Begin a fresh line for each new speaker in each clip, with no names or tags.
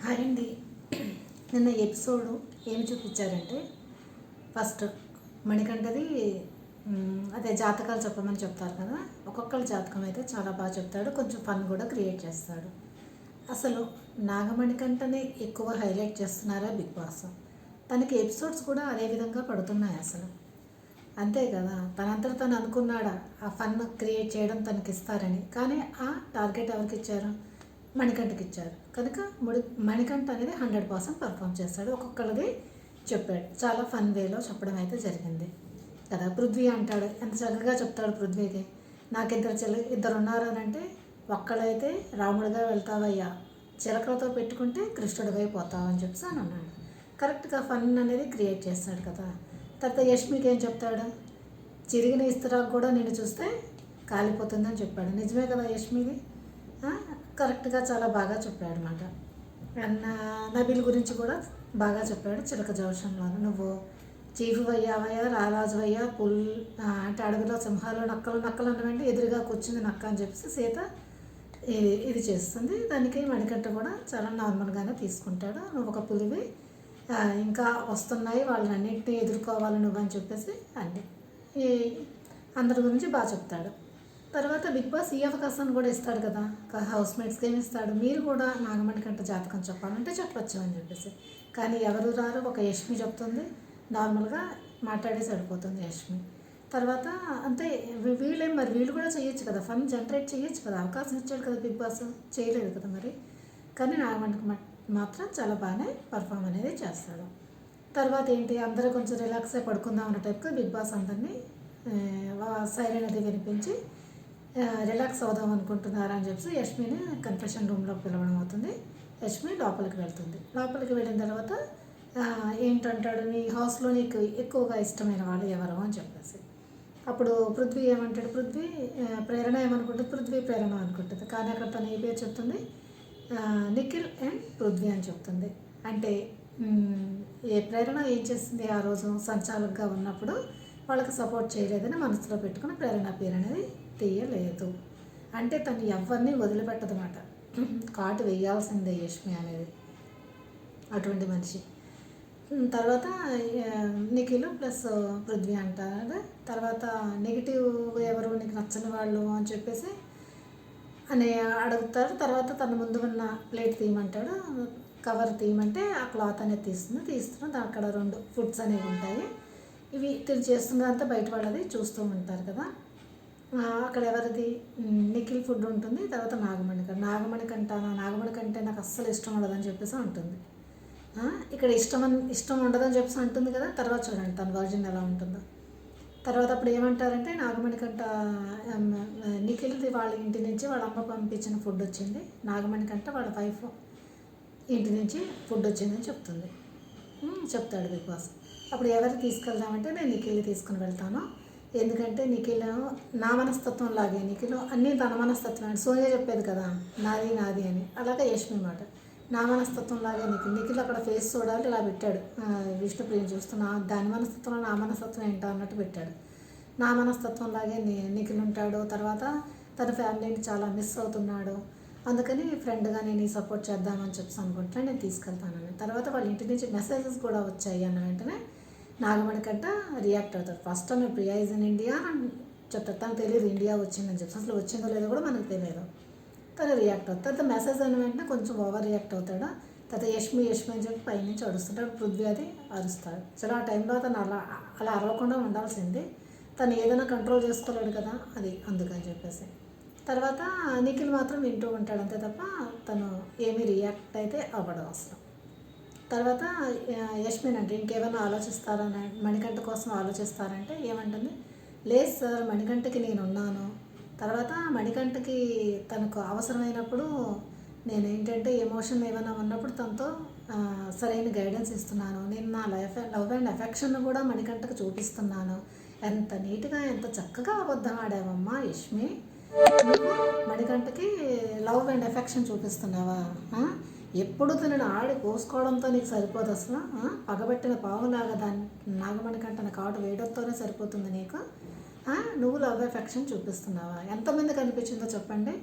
Hi అండి. నిన్న episode ఏమి చూపించారంటే ఫస్ట్ మణికంఠది అదే జాతకాలు చెప్పమని చెప్తారు కదా. ఒక్కొక్కరి జాతకం అయితే చాలా బాగా చెప్తాడు, కొంచెం ఫన్ కూడా క్రియేట్ చేస్తాడు. అసలు నాగమణికంఠని ఎక్కువ హైలైట్ చేస్తున్నారా బిగ్ బాస్. తనకి ఎపిసోడ్స్ కూడా అదే విధంగా పడుతున్నాయి అసలు. అంతే కదా, తనంతట తను అనుకున్నాడా ఆ ఫన్ క్రియేట్ చేయడం తనకి ఇస్తారని. కానీ ఆ టార్గెట్ ఎవరికి ఇచ్చారు? మణికంఠకి ఇచ్చారు. కనుక మణికంఠ అనేది 100% పర్ఫామ్ చేస్తాడు. ఒక్కొక్కరిది చెప్పాడు, చాలా ఫన్ వేలో చెప్పడం అయితే జరిగింది కదా. పృథ్వీ అంటాడు, ఎంత చక్కగా చెప్తాడు పృథ్వీకి. నాకు ఇద్దరు ఉన్నారు అని అంటే, ఒక్కడైతే రాముడిగా వెళ్తావయ్యా, చిలకలతో పెట్టుకుంటే కృష్ణుడిగా పోతావు అని చెప్పి అని అన్నాడు. కరెక్ట్గా ఫన్ అనేది క్రియేట్ చేస్తాడు కదా. తర్వాత యష్మికి ఏం చెప్తాడు, చిరిగిన ఇస్తరాకు కూడా నేను చూస్తే కాలిపోతుందని చెప్పాడు. నిజమే కదా యష్మిది. కరెక్ట్గా చాలా బాగా చెప్పాడు అనమాట. నబీల్ గురించి కూడా బాగా చెప్పాడు. చిలక జోషంలో నువ్వు చీఫ్ అయ్యావయ్యా, రారాజు అయ్యా, అంటే అడవిలో సింహాలు నక్కలు అన్నవంటే ఎదురుగా కూర్చుంది నక్క అని చెప్పేసి సీత ఇది చేస్తుంది. దానికి మణికంఠ కూడా చాలా నార్మల్గానే తీసుకుంటాడు. నువ్వు ఒక పులివి, ఇంకా వస్తున్నాయి, వాళ్ళని అన్నింటినీ ఎదుర్కోవాలి నువ్వు అని చెప్పేసి అన్నీ అందరి గురించి బాగా చెప్తాడు. తర్వాత బిగ్ బాస్ ఈ అవకాశాన్ని కూడా ఇస్తాడు కదా, హౌస్ మేట్స్కి ఏమి ఇస్తాడు, మీరు కూడా నాగమణికంఠ జాతకం చెప్పాలంటే చెప్పచ్చు అని చెప్పేసి. కానీ ఎవరు రారు, ఒక యష్మి చెప్తుంది, నార్మల్గా మాట్లాడేసి వెళ్ళిపోతుంది యష్మి. తర్వాత అంతే. వీళ్ళు కూడా చేయొచ్చు కదా, ఫన్ జనరేట్ చేయొచ్చు కదా, అవకాశం ఇచ్చాడు కదా బిగ్ బాస్, చేయలేదు కదా మరి. కానీ నాగమణికి మాత్రం చాలా బాగానే పర్ఫామ్ అనేది చేస్తాడు. తర్వాత ఏంటి, అందరూ కొంచెం రిలాక్స్ అయి పడుకుందాం అన్న టైప్గా బిగ్ బాస్ అందరినీ సైరన్ అది వినిపించి రిలాక్స్ అవుదాం అనుకుంటున్నారా అని చెప్పి యష్మిని కన్ఫెషన్ రూమ్లోకి పిలవడం అవుతుంది. యష్మి లోపలికి వెళ్తుంది. లోపలికి వెళ్ళిన తర్వాత ఏంటంటాడు, నీ హౌస్లో నీకు ఎక్కువగా ఇష్టమైన వాళ్ళు ఎవరు అని చెప్పేసి. అప్పుడు పృథ్వీ ఏమంటాడు, ప్రేరణ ఏమనుకుంటుంది, పృథ్వీ ప్రేరణ అనుకుంటుంది. కానీ అక్కడ తను ఏ పేరు చెప్తుంది, నిఖిల్ అండ్ పృథ్వీ అని చెప్తుంది. అంటే ఏ ప్రేరణ ఏం చేస్తుంది, ఆ రోజు సంచాలకుగా ఉన్నప్పుడు వాళ్ళకి సపోర్ట్ చేయలేదని మనసులో పెట్టుకుని ప్రేరణ పేరు అనేది తీయలేదు. అంటే తను ఎవరిని వదిలిపెట్టదన్నమాట, కాటు వేయాల్సిందే యష్మి అనేది, అటువంటి మనిషి. తర్వాత నిఖిల్ ప్లస్ పృథ్వీ అంటారు. తర్వాత నెగిటివ్ ఎవరు నీకు నచ్చని వాళ్ళు అని చెప్పేసి అని అడుగుతారు. తర్వాత తన ముందు ఉన్న ప్లేట్ తీయమంటాడు, కవర్ తీయమంటే ఆ క్లాత్ అనేది తీస్తున్నా అక్కడ 2 ఫుడ్స్ అనేవి ఉంటాయి. ఇవి తిని చేస్తున్నదంతా బయట వాళ్ళది చూస్తూ ఉంటారు కదా. అక్కడ ఎవరిది, నిఖిల్ ఫుడ్ ఉంటుంది. తర్వాత నాగమణికంటే నాకు అస్సలు ఇష్టం ఉండదని చెప్పేసి ఉంటుంది. ఇక్కడ ఇష్టం ఉండదని చెప్పేసి అంటుంది కదా. తర్వాత చూడండి తన వర్జన్ ఎలా ఉంటుందో. తర్వాత అప్పుడు ఏమంటారంటే, నాగమణికంట నిఖిల్ది వాళ్ళ ఇంటి నుంచి వాళ్ళ అమ్మ పంపించిన ఫుడ్ వచ్చింది, నాగమణికంట వాళ్ళ వైఫ్ ఇంటి నుంచి ఫుడ్ వచ్చిందని చెప్తాడు బిగ్ బాస్. అప్పుడు ఎవరు తీసుకెళ్దామంటే, నేను నిఖిల్ని తీసుకుని వెళ్తాను, ఎందుకంటే నిఖిల్ నా మనస్తత్వం లాగే, నిఖిల్ అన్నీ తన మనస్తత్వం అని సోనియా చెప్పేది కదా, నాది అని. అలాగే యష్మి మాట, నా మనస్తత్వం లాగే నిఖిల్ అక్కడ ఫేస్ చూడాలి, ఇలా పెట్టాడు విష్ణుప్రియని చూస్తున్నా, దాని మనస్తత్వంలో నా మనస్తత్వం ఏంటో అన్నట్టు పెట్టాడు. నా మనస్తత్వం లాగే నిఖిల్ ఉంటాడు. తర్వాత తన ఫ్యామిలీని చాలా మిస్ అవుతున్నాడు, అందుకని ఫ్రెండ్గా నేను ఈ సపోర్ట్ చేద్దామని చెప్పి అనుకుంటున్నాను, నేను తీసుకెళ్తానని. తర్వాత వాళ్ళ ఇంటి నుంచి మెసేజెస్ కూడా వచ్చాయి అన్న వెంటనే నాగమణికంట రియాక్ట్ అవుతాడు. First time Priya is in India అని చెప్తాడు. తనకు తెలియదు ఇండియా వచ్చిందని చెప్పి, అసలు వచ్చిందో లేదో కూడా మనకు తెలియదు. తను రియాక్ట్ అవుతుంది. తర్వాత మెసేజ్ అయిన వెంటనే కొంచెం ఓవర్ రియాక్ట్ అవుతాడు. తర్వాత యష్మి అని చెప్పి పైనుంచి అరుస్తుంటాడు. పృథ్వీ అది అరుస్తాడు. సరే ఆ టైంలో తను అలా అరవకుండా ఉండాల్సింది, తను ఏదైనా కంట్రోల్ చేసుకోలేడు కదా, అది అందుకని చెప్పేసి. తర్వాత నిఖిల్ మాత్రం వింటూ ఉంటాడు అంతే తప్ప తను ఏమీ రియాక్ట్ అయితే అవ్వడం అసలు. తర్వాత యష్మిన్ అంటే ఇంకేమైనా ఆలోచిస్తారని, మణికంఠ కోసం ఆలోచిస్తారంటే ఏమంటుంది, లేదు సార్ మణికంఠకి నేను ఉన్నాను. తర్వాత మణికంఠకి తనకు అవసరమైనప్పుడు నేను ఏంటంటే ఎమోషన్ ఏమైనా ఉన్నప్పుడు తనతో సరైన గైడెన్స్ ఇస్తున్నాను, నేను నా లవ్ అండ్ అఫెక్షన్ కూడా మణికంఠకు చూపిస్తున్నాను. ఎంత నీట్గా ఎంత చక్కగా అబద్ధం ఆడావమ్మా యష్మి, మణికంఠకి లవ్ అండ్ అఫెక్షన్ చూపిస్తున్నావా, ఎప్పుడు తనని ఆడి కోసుకోవడంతో నీకు సరిపోదు అసలు, పగబెట్టిన పావులాగా దాన్ని నాగమణికంఠని కాటు వేయడంతోనే సరిపోతుంది నీకు, నువ్వు లవ్ ఎఫెక్షన్ చూపిస్తున్నావా, ఎంతమంది కనిపించిందో చెప్పండి.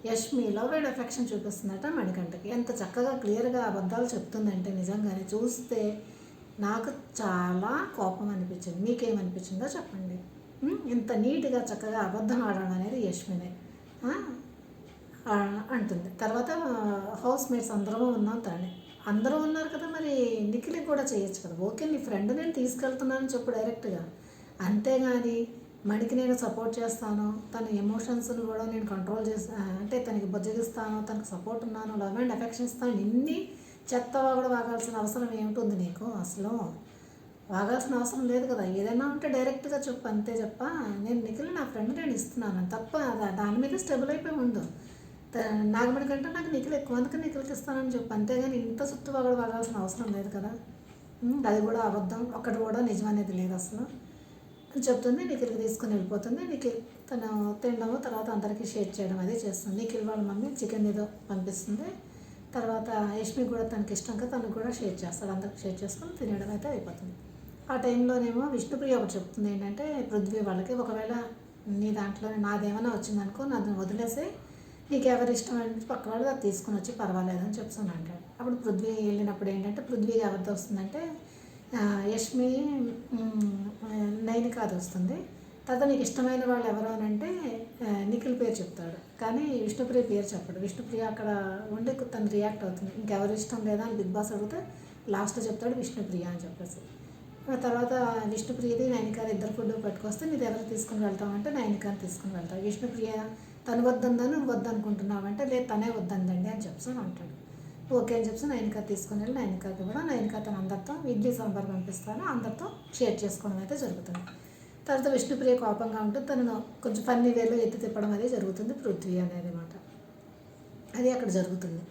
యష్మిలో వీడు ఎఫెక్షన్ చూపిస్తుందట మణికంఠకి. ఎంత చక్కగా క్లియర్గా అబద్ధాలు చెప్తుందంటే నిజంగానే చూస్తే నాకు చాలా కోపం అనిపించింది. మీకేమనిపించిందో చెప్పండి. ఇంత నీట్గా చక్కగా అబద్ధం ఆడడం అనేది యష్మినే అంటుంది. తర్వాత హౌస్ మేట్స్ అందరూ ఉన్నాం తానే, అందరూ ఉన్నారు కదా, మరి నిఖిల్కి కూడా చేయొచ్చు కదా. ఓకే నీ ఫ్రెండ్ నేను తీసుకెళ్తున్నానని చెప్పు డైరెక్ట్గా, అంతేగాని మణికి నేను సపోర్ట్ చేస్తాను, తన ఎమోషన్స్ని కూడా నేను కంట్రోల్ అంటే తనకి బుజ్జగిస్తాను, తనకు సపోర్ట్ ఉన్నాను, లవ్ అండ్ అఫెక్షన్ ఇస్తాను, ఇన్ని చెత్తగా కూడా వాగాల్సిన అవసరం ఏమిటి నీకు? అసలు వాగాల్సిన అవసరం లేదు కదా. ఏదైనా ఉంటే డైరెక్ట్గా చెప్పు, అంతే చెప్ప నేను నిఖిల్ నా ఫ్రెండ్ నేను ఇస్తున్నాను తప్ప దాని మీద స్టెబుల్ అయిపోయి ఉండు. నాగమణి కంటే నాకు నిఖిల్ ఎక్కువ, అందుకే నిఖిల్కి ఇస్తానని చెప్పు, అంతేగాని ఇంత సుత్తు వాగాల్సిన అవసరం లేదు కదా. అది కూడా అబద్ధం, ఒక్కటి కూడా నిజం అనేది లేదు అసలు అని చెప్తుంది. నిఖిల్కి తీసుకుని వెళ్ళిపోతుంది. నిఖిల్ తను తినడము, తర్వాత అందరికీ షేర్ చేయడం అది చేస్తుంది. నిఖిల్ వాళ్ళ మమ్మీ చికెన్ ఏదో పంపిస్తుంది. తర్వాత యష్మి కూడా తనకి ఇష్టంగా తనకు కూడా షేర్ చేస్తాడు, అందరికి షేర్ చేసుకొని తినడం అయితే అయిపోతుంది. ఆ టైంలోనేమో విష్ణుప్రియ ఒకటి చెప్తుంది ఏంటంటే పృథ్వీ వాళ్ళకి, ఒకవేళ నీ దాంట్లో నాదేమైనా వచ్చిందనుకో నన్ను వదిలేసి నీకు ఎవరి ఇష్టం అంటే పక్క వాళ్ళు అది తీసుకుని వచ్చి పర్వాలేదని చెప్తాను అంటాడు. అప్పుడు పృథ్వీ వెళ్ళినప్పుడు ఏంటంటే పృథ్వీకి ఎవరితో వస్తుందంటే యష్మి నైనికాది వస్తుంది. తర్వాత నీకు ఇష్టమైన వాళ్ళు ఎవరు అని అంటే నిఖిల్ పేరు చెప్తాడు, కానీ విష్ణుప్రియ పేరు చెప్పడు. విష్ణుప్రియ అక్కడ ఉండి తను రియాక్ట్ అవుతుంది. ఇంకెవరు ఇష్టం లేదా అని బిగ్ బాస్ అడిగితే లాస్ట్లో చెప్తాడు విష్ణుప్రియ అని చెప్పేసి. తర్వాత విష్ణుప్రియది నైనికారు ఇద్దరు ఫుడ్ పట్టుకొస్తే నీది ఎవరు తీసుకుని వెళ్తామంటే నైనికాని తీసుకుని వెళ్తావు. విష్ణుప్రియ తను వద్దందని నువ్వు వద్దనుకుంటున్నావంటే లేదు తనే వద్దందండి అని చెప్తాను అంటాడు. ఓకే అని చెప్పి నైనికా తీసుకుని వెళ్ళి నైనికాకి కూడా నైనికా తను అందరితో ఇడ్లీ సాంబార్ పంపిస్తాను, అందరితో షేర్ చేసుకోవడం అయితే జరుగుతుంది. తర్వాత విష్ణుప్రియ కోపంగా ఉంటే తను కొంచెం ఫన్నీ వేలో ఎత్తి తిప్పడం అనేది జరుగుతుంది పృథ్వీ అనేది మాట, అది అక్కడ జరుగుతుంది.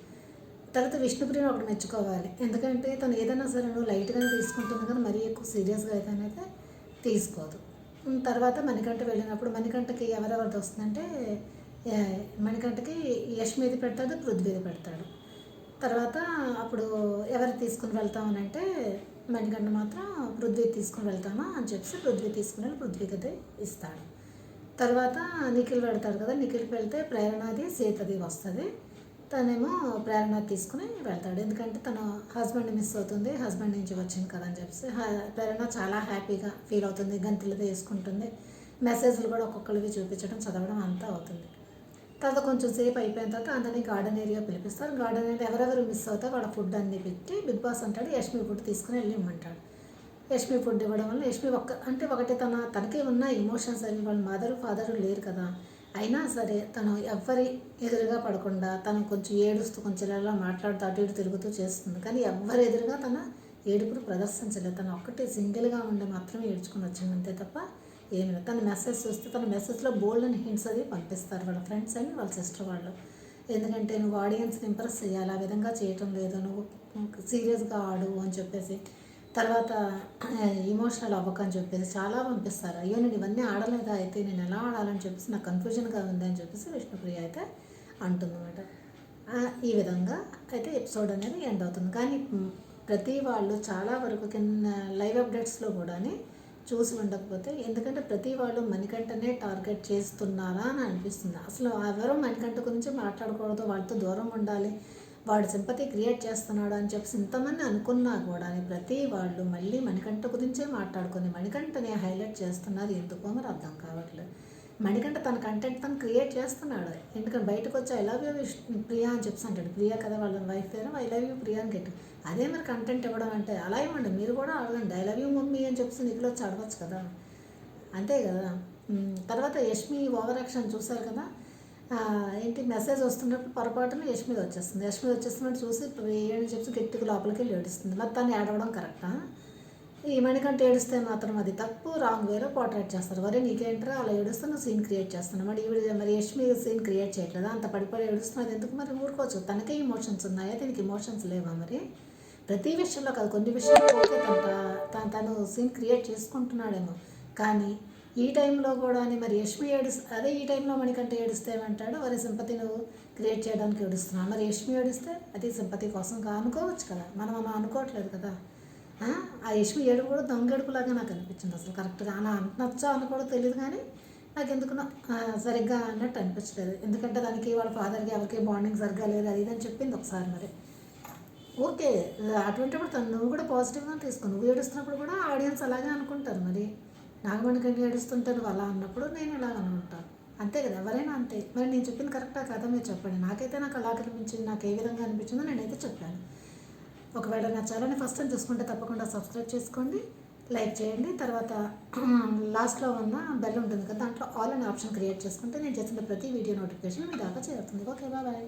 తర్వాత విష్ణుప్రియని ఒకటి మెచ్చుకోవాలి, ఎందుకంటే తను ఏదైనా సరే నువ్వు లైట్గానే తీసుకుంటుంది కానీ మరీ ఎక్కువ సీరియస్గా అయితే తీసుకోదు. తర్వాత మణికంఠ వెళ్ళినప్పుడు మణికంఠకి ఎవరెవరిది వస్తుందంటే మణికంఠకి యష్మిది పెడతాడు, పృథ్వీది పెడతాడు. తర్వాత అప్పుడు ఎవరు తీసుకుని వెళ్తామని అంటే మణికంఠ మాత్రం పృథ్వీ తీసుకుని వెళ్తాను అని చెప్పి పృథ్వీ తీసుకుని వెళ్ళి పృథ్వీకి అయితే ఇస్తాడు. తర్వాత నిఖిల్ పెడతాడు కదా, నిఖిల్కి వెళ్తే ప్రేరణది సీతది వస్తుంది. తనేమో ప్రేరణ తీసుకుని వెళ్తాడు, ఎందుకంటే తన హస్బెండ్ మిస్ అవుతుంది, హస్బెండ్ నుంచి వచ్చింది కదా అని చెప్పి ప్రేరణ చాలా హ్యాపీగా ఫీల్ అవుతుంది, గంతులు వేసుకుంటుంది, మెసేజ్లు కూడా ఒక్కొక్కరికి చూపించడం చదవడం అంతా అవుతుంది. తర్వాత కొంచెం సేపు అయిపోయిన తర్వాత అందరినీ గార్డెన్ ఏరియా పిలిపిస్తారు. గార్డెన్ ఏరియా ఎవరెవరు మిస్ అవుతారో వాళ్ళ ఫుడ్ అన్నీ పెట్టి బిగ్ బాస్ అంటాడు యష్మి ఫుడ్ తీసుకుని వెళ్ళి ఇమ్మంటాడు. యష్మి ఫుడ్ ఇవ్వడం వల్ల యష్మి ఒకటి తనకే ఉన్న ఎమోషన్స్ అవి వాళ్ళ మదరు ఫాదరు లేరు కదా, అయినా సరే తను ఎవ్వరి ఎదురుగా పడకుండా తను కొంచెం ఏడుస్తూ కొంచెం ఇలా మాట్లాడుతూ అటు ఇటు తిరుగుతూ చేస్తుంది, కానీ ఎవ్వరి ఎదురుగా తన ఏడుపును ప్రదర్శించలేదు. తను ఒక్కటి సింగిల్గా ఉండి మాత్రమే ఏడ్చుకుని వచ్చింది అంతే తప్ప ఏమి లేదు. తన మెసేజ్ చూస్తే తన మెసేజ్లో బోల్డ్ అని హింట్స్ అది పంపిస్తారు వాళ్ళ ఫ్రెండ్స్ అని వాళ్ళ సిస్టర్ వాళ్ళు, ఎందుకంటే నువ్వు ఆడియన్స్ని ఇంప్రెస్ చేయాలి, ఆ విధంగా చేయటం లేదు, నువ్వు సీరియస్గా ఆడు అని చెప్పేసి, తర్వాత ఇమోషనల్ అవ్వకని చెప్పేసి చాలా పంపిస్తారు. అయ్యో నేను ఇవన్నీ ఆడలేదా, అయితే నేను ఎలా ఆడాలని చెప్పేసి నాకు కన్ఫ్యూజన్గా ఉంది అని చెప్పేసి విష్ణుప్రియ అయితే అంటుందన్నమాట. ఈ విధంగా అయితే ఎపిసోడ్ అనేది ఎండ్ అవుతుంది. కానీ ప్రతి వాళ్ళు చాలా వరకు కింద లైవ్ అప్డేట్స్లో కూడా చూసి ఉండకపోతే, ఎందుకంటే ప్రతి వాళ్ళు మణికంఠనే టార్గెట్ చేస్తున్నారా అని అనిపిస్తుంది. అసలు ఎవరో మణికంఠ గురించి మాట్లాడకూడదు, వాళ్ళతో దూరం ఉండాలి, వాడు సింపతి క్రియేట్ చేస్తున్నాడు అని చెప్పి ఇంతమంది అనుకున్నా కూడా ప్రతి వాళ్ళు మళ్ళీ మణికంఠ గురించే మాట్లాడుకొని మణికంఠని హైలైట్ చేస్తున్నారు. ఎందుకో మరి అర్థం కావట్లేదు. మణికంఠ తన కంటెంట్ తను క్రియేట్ చేస్తున్నాడు, ఎందుకంటే బయటకు వచ్చి ఐ లవ్ యూ ప్రియా అని చెప్పి అంటాడు. ప్రియా కదా వాళ్ళ వైఫ్ పేరు, ఐ లవ్ యూ ప్రియా అని గట్టి, అదే మరి కంటెంట్ ఇవ్వడం అంటే అలా ఇవ్వండి, మీరు కూడా అడగండి ఐ లవ్ యూ మమ్మీ అని చెప్పి నీకులో వచ్చి అడగచ్చు కదా, అంతే కదా. తర్వాత యష్మి ఓవర్ యాక్షన్ చూశారు కదా, ఏంటి మెసేజ్ వస్తున్నప్పుడు పొరపాటున యష్మిది వచ్చేస్తున్నట్టు చూసి ఏడు చెప్పి గట్టిగా లోపలికి వెళ్ళి ఏడుస్తుంది. మరి తను ఏడవడం కరెక్టా? ఈ మణికంఠ ఏడిస్తే మాత్రం అది తప్పు, రాంగ్ వేలో పోర్ట్రేట్ చేస్తారు. వరే నీకేంటారా అలా ఏడుస్తే నువ్వు సీన్ క్రియేట్ చేస్తున్నావు, మరి యష్మి సీన్ క్రియేట్ చేయట్లేదా, అంత పడిపడి ఏడుస్తున్నది ఎందుకు? మరి ఊరుకోవచ్చు, తనకే ఇమోషన్స్ ఉన్నాయా, దీనికి ఇమోషన్స్ లేవా? మరి ప్రతి విషయంలో కాదు, కొన్ని విషయాల్లో ఓకే తను సీన్ క్రియేట్ చేసుకుంటున్నాడేమో, కానీ ఈ టైంలో కూడా మరి యష్మి అదే ఈ టైంలో మణికంఠ ఏడిస్తే ఏమంటాడు, మరి సింపతి నువ్వు క్రియేట్ చేయడానికి ఏడుస్తున్నావు, మరి యష్మి ఏడిస్తే అది సింపతి కోసం అనుకోవచ్చు కదా, మనం అనుకోవట్లేదు కదా. ఆ యష్మి ఏడుపు కూడా దొంగడుపులాగా నాకు అనిపించింది అసలు కరెక్ట్గా. అలా నచ్చా అని కూడా తెలియదు, కానీ నాకు ఎందుకునో సరిగ్గా అన్నట్టు అనిపించలేదు. ఎందుకంటే దానికి వాళ్ళ ఫాదర్కి ఎవరికి బాండింగ్ సరిగ్గా లేదు అది ఇది అని చెప్పింది ఒకసారి. మరి ఓకే, అటువంటిప్పుడు నువ్వు కూడా పాజిటివ్గా తీసుకో. నువ్వు ఏడుస్తున్నప్పుడు కూడా ఆడియన్స్ అలాగే అనుకుంటారు. మరి నాగమణికంటే ఏడుస్తుంటే నువ్వు అలా అన్నప్పుడు నేను ఇలాగ అనుకుంటాను. అంతే కదా, ఎవరైనా అంతే. మరి నేను చెప్పింది కరెక్టా కదా మీరు చెప్పండి. నాకు అలా అనిపించింది, నాకు ఏ విధంగా అనిపించిందో నేనైతే చెప్పాను. ఒకవేళ నా ఛానల్ని ఫస్ట్ టైం చూసుకుంటే తప్పకుండా సబ్స్క్రైబ్ చేసుకోండి, లైక్ చేయండి. తర్వాత లాస్ట్లో ఉన్న బెల్ ఉంటుంది కదా, దాంట్లో ఆల్ అనే ఆప్షన్ క్రియేట్ చేసుకుంటే నేను చేసిన ప్రతి వీడియో నోటిఫికేషన్ మీ దాకా చేరుతుంది. Okay, bye.